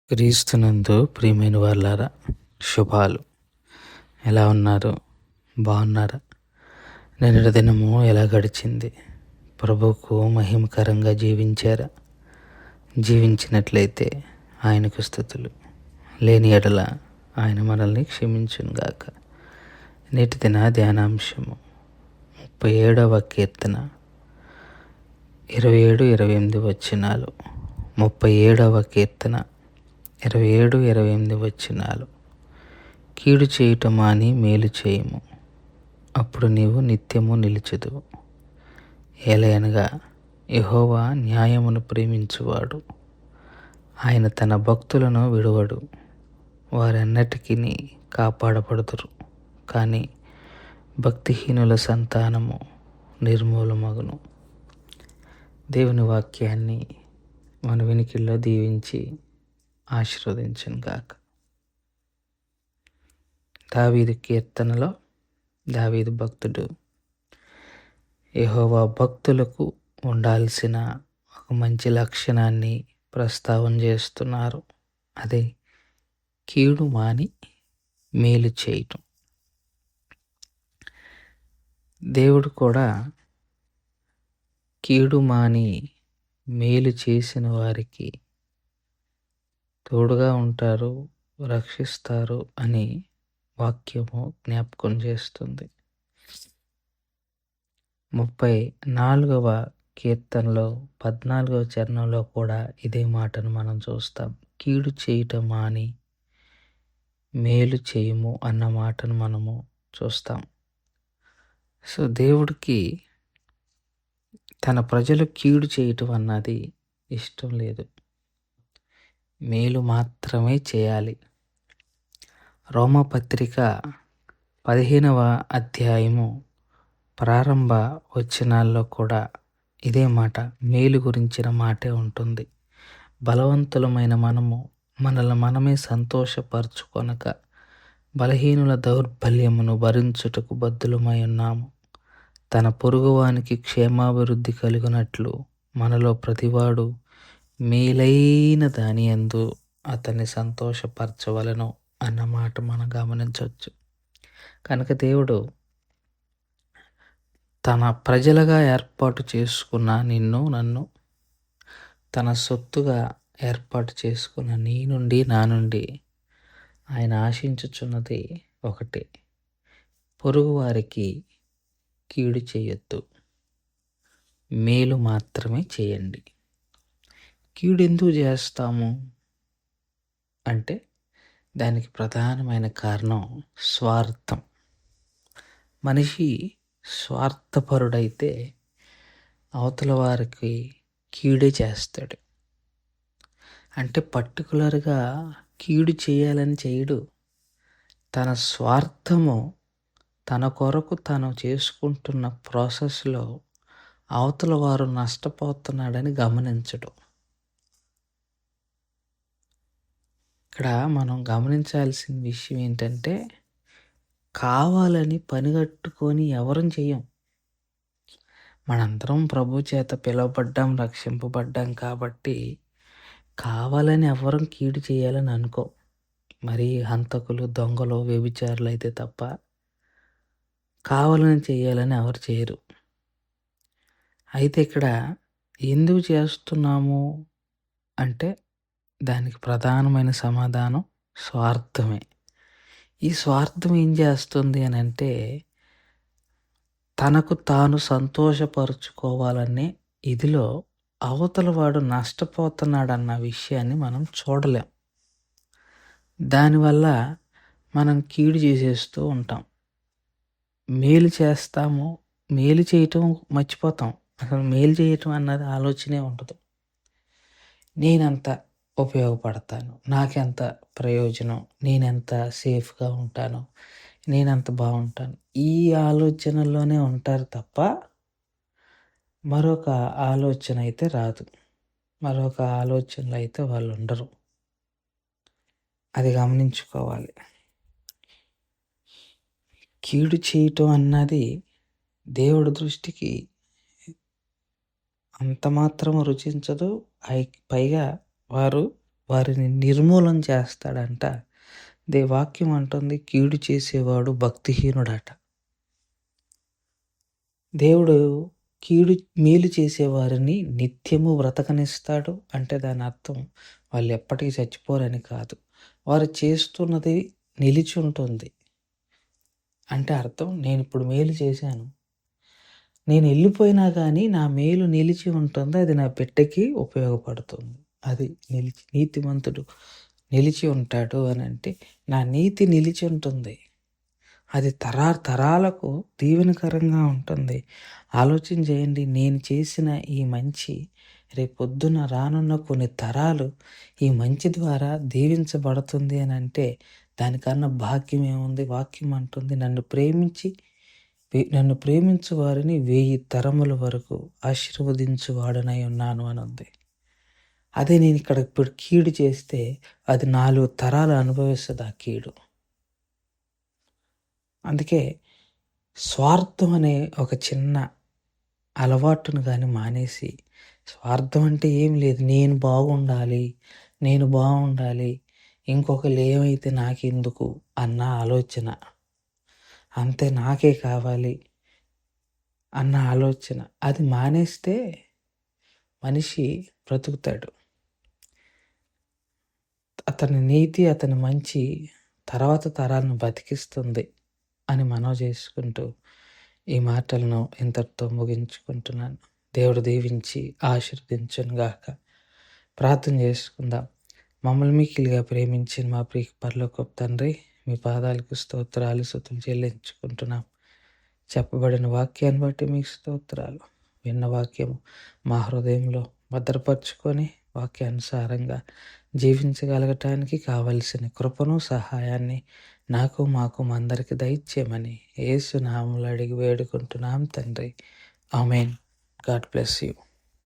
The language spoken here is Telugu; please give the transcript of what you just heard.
క్రీస్తునందు ప్రియమైన వాళ్ళారా, శుభాలు. ఎలా ఉన్నారు? బాగున్నారా? నిన్నటి దినము ఎలా గడిచింది? ప్రభువుకు మహిమకరంగా జీవించారా? జీవించినట్లయితే ఆయనకు స్తుతులు. లేని ఎడల ఆయన మనల్ని క్షమించునుగాక. నేటి దిన ధ్యానాంశము 37వ కీర్తన 27-28 వచనాలు. 37వ కీర్తన 27-28 వచనాలు. కీడు చేయుట మాని మేలు చేయుము, అప్పుడు నీవు నిత్యము నిలిచెదవు. ఏలయనగా యెహోవా న్యాయమును ప్రేమించువాడు. ఆయన తన భక్తులను విడువడు. వారెన్నటికీ కాపాడబడుదురు. కానీ భక్తిహీనుల సంతానము నిర్మూలమగును. దేవుని వాక్యాన్ని మన వినికిడిలో దీవించి ఆశీర్వదించును గాక. దావీదు కీర్తనలో దావీదు భక్తుడు యెహోవా భక్తులకు ఉండాల్సిన ఒక మంచి లక్షణాన్ని ప్రస్తావన చేస్తున్నారు. అదే కీడు మాని మేలు చేయటం. దేవుడు కూడా కీడు మాని మేలు చేసిన వారికి తోడుగా ఉంటారు, రక్షిస్తారు అని వాక్యము జ్ఞాపకం చేస్తుంది. 34వ కీర్తనలో 14వ చరణంలో కూడా ఇదే మాటను మనం చూస్తాం. కీడు చేయటం మాని మేలు చేయుము అన్న మాటను మనము చూస్తాం. సో దేవుడికి తన ప్రజలు కీడు చేయటం అన్నది ఇష్టం లేదు. మేలు మాత్రమే చేయాలి. రోమపత్రిక 15వ అధ్యాయము ప్రారంభ వచనాల్లో కూడా ఇదే మాట, మేలు గురించిన మాటే ఉంటుంది. బలవంతులమైన మనము మనల్ని మనమే సంతోషపరచుకొనక బలహీనుల దౌర్బల్యమును భరించుటకు బద్ధులమై ఉన్నాము. తన పొరుగువానికి క్షేమాభివృద్ధి కలుగునట్లు మనలో ప్రతివాడు మేలైన దాని యందు అతన్ని సంతోషపరచవలను అన్న మాట మనం గమనించవచ్చు. కనుక దేవుడు తన ప్రజలుగా ఏర్పాటు చేసుకున్న నిన్ను నన్ను, తన సొత్తుగా ఏర్పాటు చేసుకున్న నీ నుండి నా నుండి ఆయన ఆశించుచున్నది ఒకటే, పొరుగువారికి కీడు చేయొద్దు, మేలు మాత్రమే చేయండి. కీడు ఎందుకు చేస్తాము అంటే దానికి ప్రధానమైన కారణం స్వార్థం. మనిషి స్వార్థపరుడైతే అవతల వారికి కీడే చేస్తాడు. అంటే పర్టికులర్గా కీడు చేయాలని చేయడు. తన స్వార్థము, తన కొరకు తను చేసుకుంటున్న ప్రాసెస్లో అవతల వారు నష్టపోతున్నాడని గమనించడు. ఇక్కడ మనం గమనించాల్సిన విషయం ఏంటంటే, కావాలని పనిగట్టుకొని ఎవరం చెయ్యం. మనందరం ప్రభు చేత పిలువబడ్డాం, రక్షింపబడ్డాం కాబట్టి కావాలని ఎవరం కీడు చేయాలని అనుకో. మరి హంతకులు, దొంగలు, వ్యభిచారులు అయితే తప్ప కావాలని చేయాలని ఎవరు చేయరు. అయితే ఇక్కడ ఎందుకు చేస్తున్నాము అంటే దానికి ప్రధానమైన సమాధానం స్వార్థమే. ఈ స్వార్థం ఏం చేస్తుంది అని అంటే, తనకు తాను సంతోషపరుచుకోవాలనే ఇదిలో అవతల వాడు నష్టపోతున్నాడన్న విషయాన్ని మనం చూడలేం. దానివల్ల మనం కీడు చేసేస్తూ ఉంటాం. మేలు చేస్తాము, మేలు చేయటం మర్చిపోతాం. అసలు మేలు చేయటం అన్నది ఆలోచనే ఉండదు. నేనెంత ఉపయోగపడతాను, నాకెంత ప్రయోజనం, నేనెంత సేఫ్గా ఉంటాను, నేనెంత బాగుంటాను, ఈ ఆలోచనలోనే ఉంటారు తప్ప మరొక ఆలోచన అయితే రాదు. మరొక ఆలోచనలు అయితే వాళ్ళు ఉండరు. అది గమనించుకోవాలి. కీడు చేయటం అన్నది దేవుడి దృష్టికి అంత మాత్రం రుచించదు. పైగా వారు వారిని నిర్మూలన చేస్తాడంట. వాక్యం అంటుంది కీడు చేసేవాడు భక్తిహీనుడట. దేవుడు మేలు చేసేవారిని నిత్యము బ్రతకనిస్తాడు అంటే దాని అర్థం వాళ్ళు ఎప్పటికీ చచ్చిపోరని కాదు. వారు చేస్తున్నది నిలిచి ఉంటుంది. అంటే అర్థం నేను ఇప్పుడు మేలు చేశాను, నేను వెళ్ళిపోయినా కానీ నా మేలు నిలిచి ఉంటుంది, అది నా బిడ్డకి ఉపయోగపడుతుంది. అది నీతిమంతుడు నిలిచి ఉంటాడు అని అంటే నా నీతి నిలిచి ఉంటుంది, అది తరాలకు దీవెనకరంగా ఉంటుంది. ఆలోచన చేయండి, నేను చేసిన ఈ మంచి రేపొద్దున రానున్న కొన్ని తరాలు ఈ మంచి ద్వారా దీవించబడుతుంది అని అంటే దానికన్నా భాగ్యం ఏముంది? వాక్యం అంటుంది నన్ను ప్రేమించు వారిని 1000 తరముల వరకు ఆశీర్వదించువాడనై ఉన్నాను అని ఉంది. అదే నేను ఇక్కడ ఇప్పుడు కీడు చేస్తే అది 4 తరాలు అనుభవిస్తుంది ఆ కీడు. అందుకే స్వార్థం అనే ఒక చిన్న అలవాటును కానీ మానేసి, స్వార్థం అంటే ఏం లేదు, నేను బాగుండాలి, ఇంకొకరు ఏమైతే నాకెందుకు అన్న ఆలోచన, అంతే నాకే కావాలి అన్న ఆలోచన, అది మానేస్తే మనిషి బ్రతుకుతాడు. అతని నీతి, అతని మంచి తర్వాత తరాలను బతికిస్తుంది అని మనవి చేసుకుంటూ ఈ మాటలను ఇంతటితో ముగించుకుంటున్నాను. దేవుడు దీవించి ఆశీర్వదించును గాక. ప్రార్థన చేసుకుందాం. మమ్మల్ని మిక్కిలిగా ప్రేమించిన మా ప్రియ పరలోకపు తండ్రి, మీ పాదాలకు స్తోత్రాలు స్తుతులు చెల్లించుకుంటున్నాం. చెప్పబడిన వాక్యాన్ని బట్టి మీకు స్తోత్రాలు. విన్న వాక్యము మా హృదయంలో భద్రపరుచుకొని వాక్యానుసారంగా జీవించగలగటానికి కావలసిన కృపను, సహాయాన్ని మాకు అందరికి దయచేయమని యేసు నామములో అడిగి వేడుకుంటున్నాం తండ్రి. ఆమేన్. God bless you.